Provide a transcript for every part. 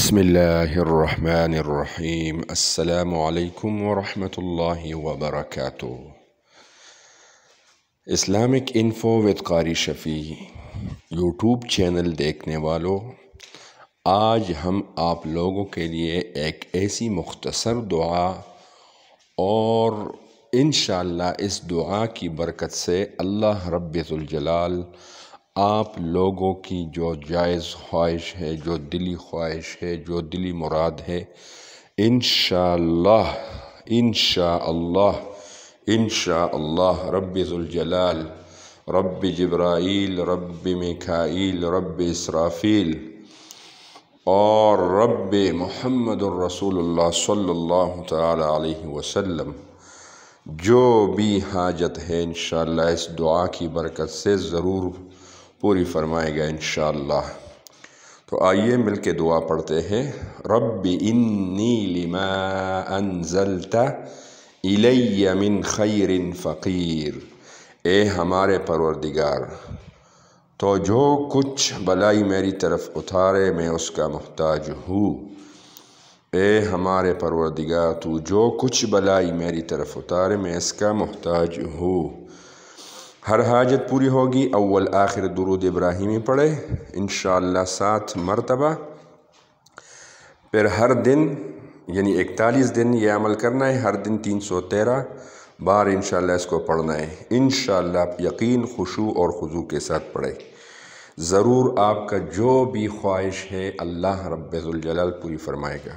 بسم اللہ الرحمن الرحیم۔ السلام علیکم ورحمۃ اللہ وبرکاتہ۔ اسلامک انفو وِد قاری شفیع یوٹیوب چینل دیکھنے والوں، آج ہم آپ لوگوں کے لیے ایک ایسی مختصر دعا اور انشاءاللہ اس دعا کی برکت سے اللہ رب ذوالجلال آپ لوگوں کی جو جائز خواہش ہے، جو دلی خواہش ہے، جو دلی مراد ہے، انشاءاللہ رب ذوالجلال، رب جبرائیل، رب میکائیل، رب اسرافیل اور رب محمد الرسول اللہ صلی اللہ تعالی علیہ وسلم جو بھی حاجت ہے انشاءاللہ اس دعا کی برکت سے ضرور پوری فرمائے گا انشاءاللہ۔ تو آئیے مل کے دعا پڑھتے ہیں۔ رب انی لما انزلت الی من خیر فقیر، اے ہمارے پروردگار تو جو کچھ بلائی میری طرف اتارے میں اس کا محتاج ہوں۔ اے ہمارے پروردگار تو جو کچھ بلائی میری طرف اتارے میں اس کا محتاج ہوں۔ ہر حاجت پوری ہوگی۔ اول آخر درود ابراہیمی پڑھے انشاءاللہ 7 مرتبہ، پھر ہر دن یعنی 41 دن یہ عمل کرنا ہے، ہر دن 313 بار انشاءاللہ اس کو پڑھنا ہے انشاءاللہ۔ یقین، خشوع اور خضوع کے ساتھ پڑھے، ضرور آپ کا جو بھی خواہش ہے اللہ رب ذوالجلال پوری فرمائے گا۔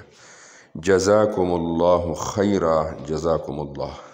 جزاکم اللہ خیرا، جزاکم اللہ۔